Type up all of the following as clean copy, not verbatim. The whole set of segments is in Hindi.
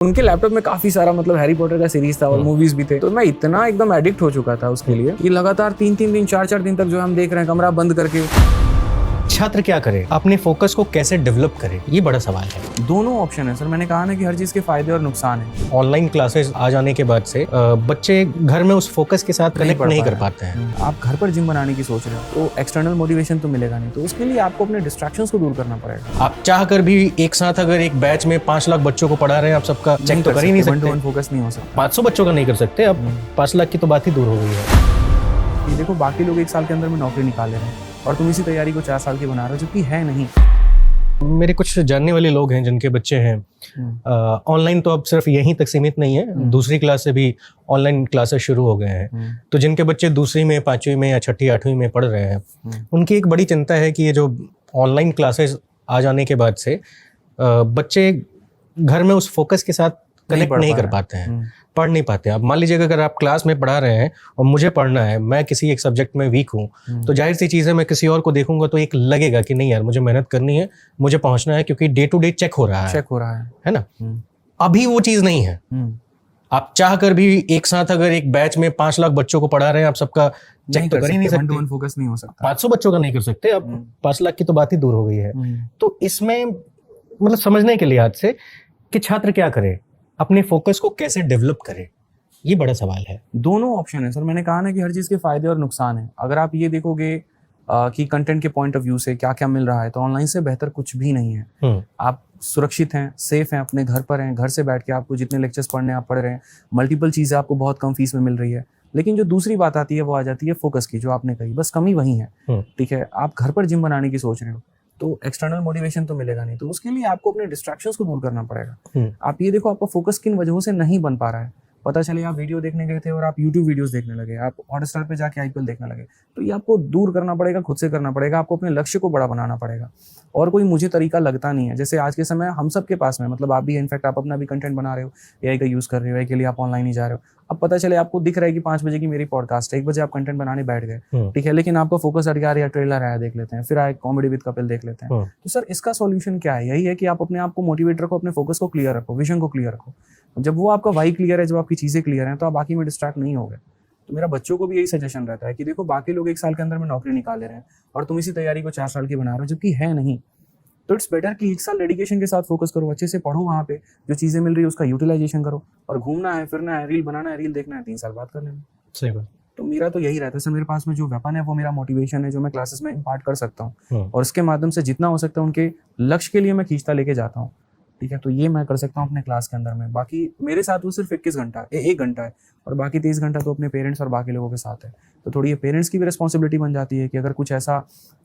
उनके लैपटॉप में काफी सारा मतलब हैरी पॉटर का सीरीज था और मूवीज भी थे, तो मैं इतना एकदम एडिक्ट हो चुका था उसके लिए कि लगातार 3-3 दिन 4-4 दिन तक जो हम देख रहे हैं कमरा बंद करके। छात्र क्या करे, अपने फोकस को कैसे डेवलप करे, ये बड़ा सवाल है। दोनों ऑप्शन है सर, मैंने कहा ना कि हर चीज के फायदे और नुकसान है। ऑनलाइन क्लासेस आ जाने के बाद से बच्चे घर में उस फोकस के साथ कनेक्ट नहीं कर पाते हैं। आप घर पर जिम बनाने की सोच रहे हो तो एक्सटर्नल मोटिवेशन तो मिलेगा नहीं, तो उसके लिए आपको अपने डिस्ट्रैक्शंस को दूर करना पड़ेगा। आप चाह कर भी एक साथ अगर एक बैच में 5 लाख बच्चों को पढ़ा रहे हैं, आप सबका चेक तो कर ही नहीं सकते। फोकस नहीं हो सकता, 500 बच्चों का नहीं कर सकते, अब 5 लाख की तो बात ही दूर हो गई है। ये देखो बाकी लोग 1 साल के अंदर में नौकरी निकाल ले रहे हैं और तुम इसी तैयारी को 4 साल की बना रहे हो, जो कि है नहीं। मेरे कुछ जानने वाले लोग हैं जिनके बच्चे हैं ऑनलाइन, तो अब सिर्फ यहीं तक सीमित नहीं है, दूसरी क्लास से भी ऑनलाइन क्लासेस शुरू हो गए हैं। तो जिनके बच्चे दूसरी में, 5वीं में या 6ठी 8वीं में पढ़ रहे हैं, उनकी एक बड़ी चिंता है कि ये जो ऑनलाइन क्लासेस आ जाने के बाद से बच्चे घर में उस फोकस के साथ कनेक्ट नहीं कर पाते हैं, पढ़ नहीं पाते हैं। अब मान लीजिए अगर आप क्लास में पढ़ा रहे हैं और मुझे पढ़ना है, मैं किसी एक सब्जेक्ट में वीक हूँ, तो जाहिर सी चीज़ है मैं किसी और को देखूंगा तो एक लगेगा कि नहीं यार मुझे मेहनत करनी है, मुझे पहुंचना है, क्योंकि डे टू डे चेक हो रहा है ना। अभी वो चीज़ नहीं है। आप चाह कर भी एक साथ अगर एक बैच में 5 लाख बच्चों को पढ़ा रहे हैं, आप सबका चेक तो कर ही नहीं सकते, फोकस नहीं हो सकता, 500 बच्चों का नहीं कर सकते, अब 5 लाख की तो बात ही दूर हो गई है। तो इसमें मतलब समझने के लिए आज से कि छात्र क्या करे, अपने फोकस को कैसे डेवलप करे, ये बड़ा सवाल है। दोनों ऑप्शन है सर, मैंने कहा ना कि हर चीज के फायदे और नुकसान है। अगर आप ये देखोगे कि कंटेंट के पॉइंट ऑफ व्यू से क्या क्या मिल रहा है, तो ऑनलाइन से बेहतर कुछ भी नहीं है। आप सुरक्षित हैं, सेफ हैं, अपने घर पर हैं, घर से बैठ के आपको जितने लेक्चर्स पढ़ने आप पढ़ रहे हैं, मल्टीपल चीजें आपको बहुत कम फीस में मिल रही है। लेकिन जो दूसरी बात आती है वो आ जाती है फोकस की, जो आपने कही, बस कमी वही है। ठीक है, आप घर पर जिम बनाने की सोच रहे हो तो एक्सटर्नल मोटिवेशन तो मिलेगा नहीं, तो उसके लिए आपको अपने डिस्ट्रैक्शंस को दूर करना पड़ेगा। आप ये देखो आपका फोकस किन वजहों से नहीं बन पा रहा है। पता चले आप वीडियो देखने गए थे और आप यूट्यूब वीडियोस देखने लगे, आप हॉटस्टार पे जाके आईपीएल देखने लगे, तो ये आपको दूर करना पड़ेगा, खुद से करना पड़ेगा। आपको अपने लक्ष्य को बड़ा बनाना पड़ेगा और कोई मुझे तरीका लगता नहीं है। जैसे आज के समय हम सबके पास में, मतलब आप भी इनफैक्ट आप अपना भी कंटेंट बना रहे हो, एआई का यूज कर रहे हो, एआई के लिए आप ऑनलाइन ही जा रहे हो। अब पता चले आपको दिख रहा है कि 5 बजे की मेरी पॉडकास्ट है, 1 बजे आप कंटेंट बनाने बैठ गए, ठीक है, लेकिन आपका फोकस हट गया, यार ट्रेलर आया देख लेते हैं, फिर आए कॉमेडी विद कपिल देख लेते हैं। तो सर इसका सॉल्यूशन क्या है? यही है कि आप अपने आप को मोटिवेट रखो, अपने फोकस को क्लियर रखो, विजन को क्लियर रखो। जब वो आपका वाई क्लियर है, जब आपकी चीजें क्लियर हैं, तो आप बाकी में डिस्ट्रैक्ट नहीं होगे। तो मेरा बच्चों को भी यही सजेशन रहता है कि देखो बाकी लोग 1 साल के अंदर में नौकरी निकाल ले रहे हैं और तुम इसी तैयारी को 4 साल की बना रहे हो, जबकि है नहीं। तो इट्स बेटर कि 1 साल डेडिकेशन के साथ फोकस करो, अच्छे से पढ़ो, वहाँ पे जो चीजें मिल रही है उसका यूटिलाइजेशन करो, और घूमना है, फिरना है, रील बनाना है, रील देखना है, 3 साल बाद कर लेना। सही बात। तो मेरा तो यही रहता है सर, मेरे पास में जो वेपन है वो मेरा मोटिवेशन है, जो मैं क्लासेस में इम्पार्ट कर सकता हूँ और उसके माध्यम से जितना हो सकता है उनके लक्ष्य के लिए मैं खींचता लेके जाता हूँ। ठीक है, तो ये मैं कर सकता हूँ अपने क्लास के अंदर में। बाकी मेरे साथ वो सिर्फ 21 घंटा है, 1 घंटा है, और बाकी 30 घंटा तो अपने पेरेंट्स और बाकी लोगों के साथ है। तो थोड़ी ये पेरेंट्स की भी रिस्पॉन्सिबिलिटी बन जाती है कि अगर कुछ ऐसा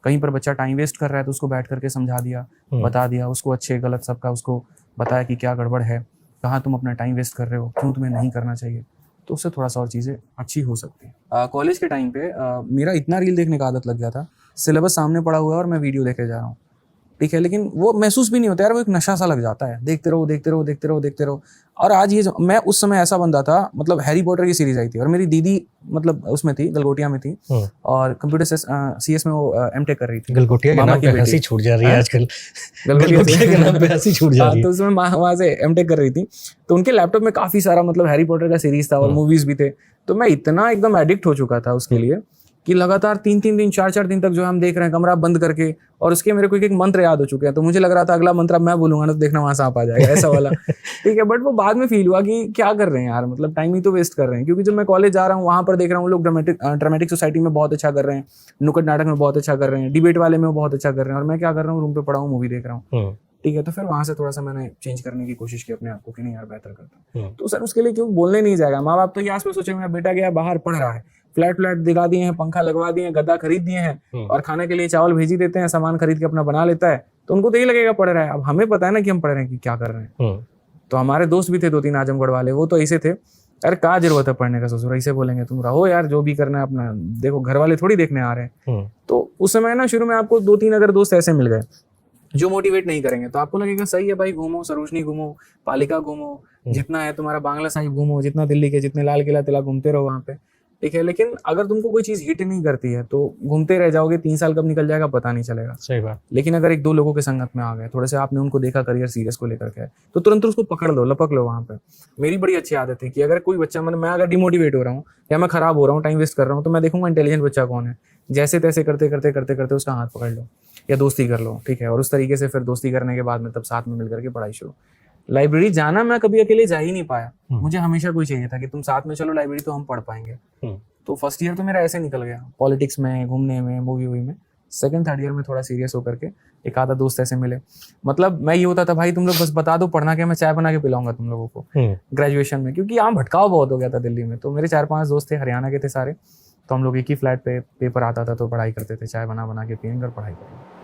कहीं पर बच्चा टाइम वेस्ट कर रहा है तो उसको बैठ करके समझा दिया, बता दिया उसको, अच्छे गलत सबका उसको बताया कि क्या गड़बड़ है, कहाँ तुम अपना टाइम वेस्ट कर रहे हो, क्यों तुम्हें नहीं करना चाहिए, तो उससे थोड़ा सा और चीज़ें अच्छी हो सकती है। कॉलेज के टाइम पे मेरा इतना रील देखने का आदत लग गया था, सिलेबस सामने पड़ा हुआ है और मैं वीडियो देखे जा रहा हूँ, ठीक है, लेकिन वो महसूस भी नहीं होता यार, वो एक नशा सा लग जाता है, देखते रहो देखते रहो देखते रहो देखते रहो। और आज ये मैं उस समय ऐसा बंदा था, मतलब हैरी पॉटर की सीरीज आई थी और मेरी दीदी मतलब उसमें थी, गलगोटिया में थी, और कंप्यूटर सीएस में वो एमटेक कर रही थी। गलगोटिया के नाम पे हंसी छूट जा रही है आजकल, गलगोटिया के नाम पे हंसी छूट जा रही है। तो उसमें वहां से एमटेक कर रही थी, तो उनके लैपटॉप में काफी सारा मतलब हैरी पॉटर का सीरीज था और मूवीज भी थे। तो मैं इतना एकदम एडिक्ट हो चुका था उसके लिए कि लगातार 3-3 दिन 4-4 दिन तक जो हम देख रहे हैं कमरा बंद करके, और उसके मेरे को एक मंत्र याद हो चुके हैं। तो मुझे लग रहा था अगला मंत्र अब मैं बोलूंगा ना तो देखना वहां सांप आ जाएगा, ऐसा वाला। ठीक है, बट वो बाद में फील हुआ कि क्या कर रहे हैं यार, मतलब टाइम ही तो वेस्ट कर रहे हैं। क्योंकि जब मैं कॉलेज जा रहा हूँ वहां पर देख रहा हूँ लोग ड्रामेटिक सोसाइटी में बहुत अच्छा कर रहे हैं, नुक्कड़ नाटक में बहुत अच्छा कर रहे हैं, डिबेट वाले में वो बहुत अच्छा कर रहे हैं, और मैं क्या कर रहा हूँ, रूम पे पड़ा हूँ, मूवी देख रहा हूँ। ठीक है, तो फिर वहां से थोड़ा सा मैंने चेंज करने की कोशिश की अपने आप को कि नहीं यार बेहतर करता हूँ। तो सर उसके लिए क्यों बोलने नहीं जाएगा, माँ बाप तो ये आस में सोचे मेरा बेटा गया बाहर पढ़ रहा है, फ्लैट दिला दिए हैं, पंखा लगवा दिए हैं, गद्दा खरीद दिए हैं, और खाने के लिए चावल भेज ही देते हैं, सामान खरीद के अपना बना लेता है, तो उनको तो यही लगेगा पढ़ रहा है। अब हमें पता है ना कि हम पढ़ रहे हैं कि क्या कर रहे हैं। तो हमारे दोस्त भी थे 2-3 आजमगढ़ वाले, वो तो ऐसे थे, अरे क्या जरूरत है पढ़ने का, ससुर ऐसे बोलेंगे, तुम रहो यार जो भी करना है अपना देखो, घर वाले थोड़ी देखने आ रहे हैं। तो उस समय ना शुरू में आपको 2-3 अगर दोस्त ऐसे मिल गए जो मोटिवेट नहीं करेंगे, तो आपको लगेगा सही है भाई, घूमो, सरोजनी घूमो, पालिका घूमो, जितना है तुम्हारा बांग्ला साहिब घूमो, जितना दिल्ली के जितने लाल किला तिला घूमते रहो वहां पे। ठीक है, लेकिन अगर तुमको कोई चीज हिट नहीं करती है तो घूमते रह जाओगे, 3 साल कब निकल जाएगा पता नहीं चलेगा। सही बात। लेकिन अगर 1-2 लोगों के संगत में आ गए, थोड़े से आपने उनको देखा करियर सीरियस को लेकर के, तो तुरंत उसको पकड़ लो, लपक लो वहां पे। मेरी बड़ी अच्छी आदत है कि अगर कोई बच्चा, मैं अगर डिमोटिवेट हो रहा हूँ या मैं खराब हो रहा हूँ, टाइम वेस्ट कर रहा हूँ, तो मैं देखूंगा इंटेलिजेंट बच्चा कौन है, जैसे तैसे करते करते करते करते उसका हाथ पकड़ लो या दोस्ती कर लो, ठीक है। और उस तरीके से फिर दोस्ती करने के बाद में तब साथ में मिलकर के पढ़ाई शुरू। लाइब्रेरी जाना मैं कभी अकेले जा ही नहीं पाया, मुझे हमेशा कोई चाहिए था कि तुम साथ में चलो लाइब्रेरी तो हम पढ़ पाएंगे। तो फर्स्ट ईयर तो मेरा ऐसे निकल गया, पॉलिटिक्स में, घूमने में, मूवी वूवी में। सेकंड थर्ड ईयर में थोड़ा सीरियस होकर के एक आधा दोस्त ऐसे मिले, मतलब मैं ये होता था भाई तुम लोग बस बता दो पढ़ना क्या, मैं चाय बना के पिलाऊंगा तुम लोगों को ग्रेजुएशन में, क्योंकि यहाँ भटकाव बहुत हो गया था दिल्ली में। तो मेरे 4-5 दोस्त थे, हरियाणा के थे सारे, तो हम लोग एक ही फ्लैट पे पेपर आता था तो पढ़ाई करते थे, चाय बना बना के पियेंगे और पढ़ाई करेंगे।